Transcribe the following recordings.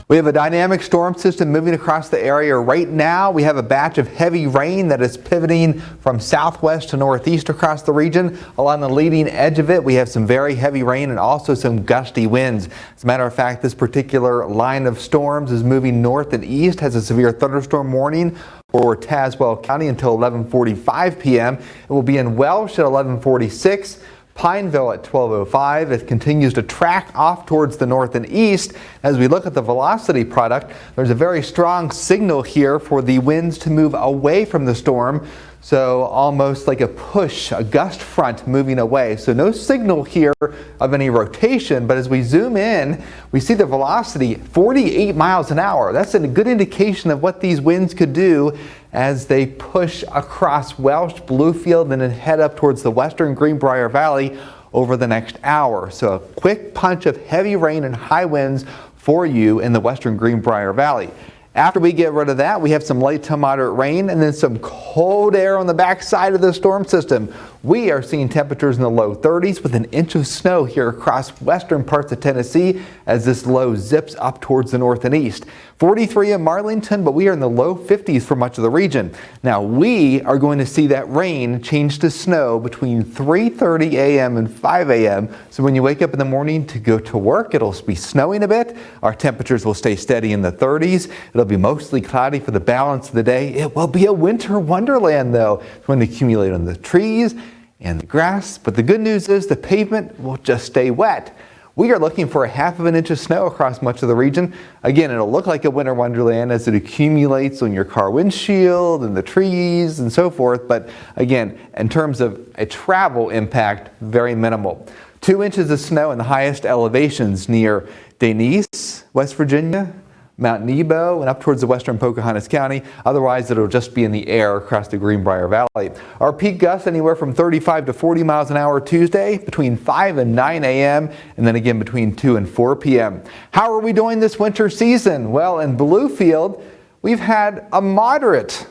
We have a dynamic storm system moving across the area right now. We have a batch of heavy rain that is pivoting from southwest to northeast across the region. Along the leading edge of it, we have some very heavy rain and also some gusty winds. As a matter of fact, this particular line of storms is moving north and east, has a severe thunderstorm warning for Tazewell County until 11:45 p.m. It will be in Welsh at 11:46. Pineville at 12:05. It continues to track off towards the north and east. As we look at the velocity product, there's a very strong signal here for the winds to move away from the storm. So almost like a push, a gust front moving away. So no signal here of any rotation, but as we zoom in, we see the velocity 48 miles an hour. That's a good indication of what these winds could do as they push across Welsh, Bluefield, and then head up towards the western Greenbrier Valley over the next hour. So a quick punch of heavy rain and high winds for you in the western Greenbrier Valley. After we get rid of that, we have some light to moderate rain and then some cold air on the backside of the storm system. We are seeing temperatures in the low 30s with an inch of snow here across western parts of Tennessee as this low zips up towards the north and east. 43 in Marlington, but we are in the low 50s for much of the region. Now we are going to see that rain change to snow between 3:30 a.m. and 5 a.m. So when you wake up in the morning to go to work, it'll be snowing a bit. Our temperatures will stay steady in the 30s. It'll be mostly cloudy for the balance of the day. It will be a winter wonderland though. It's going to accumulate on the trees and the grass, but the good news is the pavement will just stay wet. We are looking for a half of an inch of snow across much of the region. Again, it'll look like a winter wonderland as it accumulates on your car windshield and the trees and so forth, but again, in terms of a travel impact, very minimal. 2 inches of snow in the highest elevations near Denise, West Virginia, Mount Nebo, and up towards the western Pocahontas County. Otherwise, it'll just be in the air across the Greenbrier Valley. Our peak gusts anywhere from 35 to 40 miles an hour Tuesday between 5 and 9 a.m. and then again between 2 and 4 p.m. How are we doing this winter season? Well, in Bluefield, we've had a moderate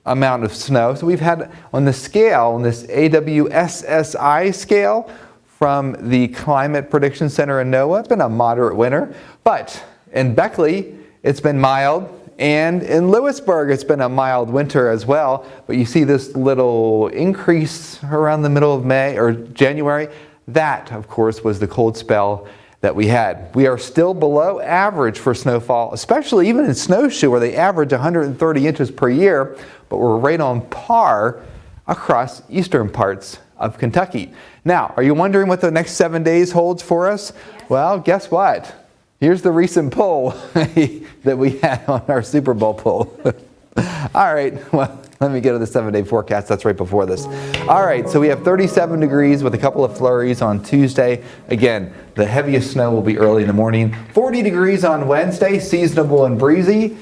amount of snow. So we've had on the scale, on this AWSSI scale from the Climate Prediction Center in NOAA, it's been a moderate winter. But in Beckley, it's been mild, and in Lewisburg it's been a mild winter as well, but you see this little increase around the middle of May or January. That, of course, was the cold spell that we had. We are still below average for snowfall, especially even in Snowshoe where they average 130 inches per year, but we're right on par across eastern parts of Kentucky. Now, are you wondering what the next 7 days holds for us? Yes. Well, guess what? Here's the recent poll that we had on our Super Bowl poll. All right, well, let me go to the 7-day forecast. That's right before this. All right, so we have 37 degrees with a couple of flurries on Tuesday. Again, the heaviest snow will be early in the morning. 40 degrees on Wednesday, seasonable and breezy.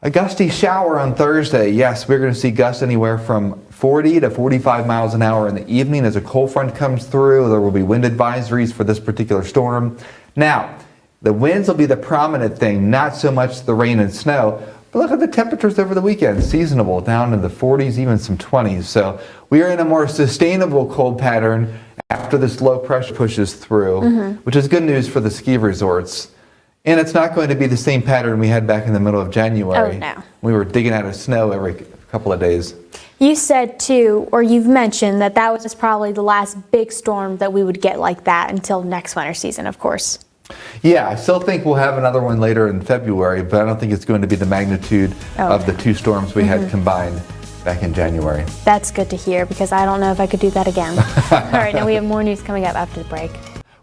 A gusty shower on Thursday. Yes, we're going to see gusts anywhere from 40 to 45 miles an hour in the evening as a cold front comes through. There will be wind advisories for this particular storm. Now, the winds will be the prominent thing, not so much the rain and snow. But look at the temperatures over the weekend. Seasonable, down in the 40s, even some 20s. So we are in a more sustainable cold pattern after this low pressure pushes through, which is good news for the ski resorts. And it's not going to be the same pattern we had back in the middle of January. Oh, no. We were digging out of snow every couple of days. You said too, or you've mentioned that that was probably the last big storm that we would get like that until next winter season, of course. Yeah, I still think we'll have another one later in February, but I don't think it's going to be the magnitude of the two storms we had combined back in January. That's good to hear because I don't know if I could do that again. All right, now we have more news coming up after the break.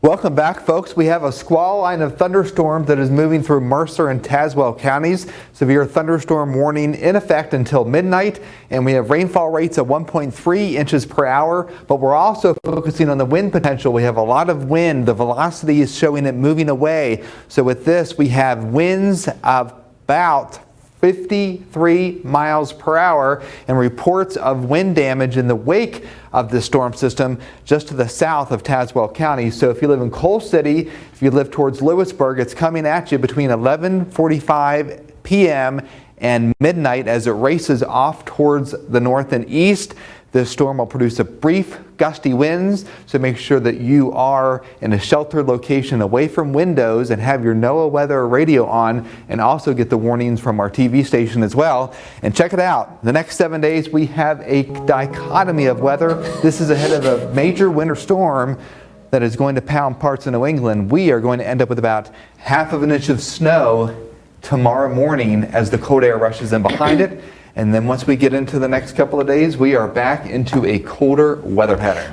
Welcome back, folks. We have a squall line of thunderstorms that is moving through Mercer and Tazewell counties. Severe thunderstorm warning in effect until midnight, and we have rainfall rates of 1.3 inches per hour, but we're also focusing on the wind potential. We have a lot of wind. The velocity is showing it moving away. So with this, we have winds of about 53 miles per hour and reports of wind damage in the wake of the storm system just to the south of Tazewell County. So if you live in Coal City, if you live towards Lewisburg, it's coming at you between 11:45 p.m. and midnight as it races off towards the north and east. This storm will produce a brief gusty winds, so make sure that you are in a sheltered location away from windows and have your NOAA weather radio on, and also get the warnings from our TV station as well. And check it out, the next 7 days we have a dichotomy of weather. This is ahead of a major winter storm that is going to pound parts of New England. We are going to end up with about ½ of an inch of snow tomorrow morning as the cold air rushes in behind it. And then once we get into the next couple of days, we are back into a colder weather pattern.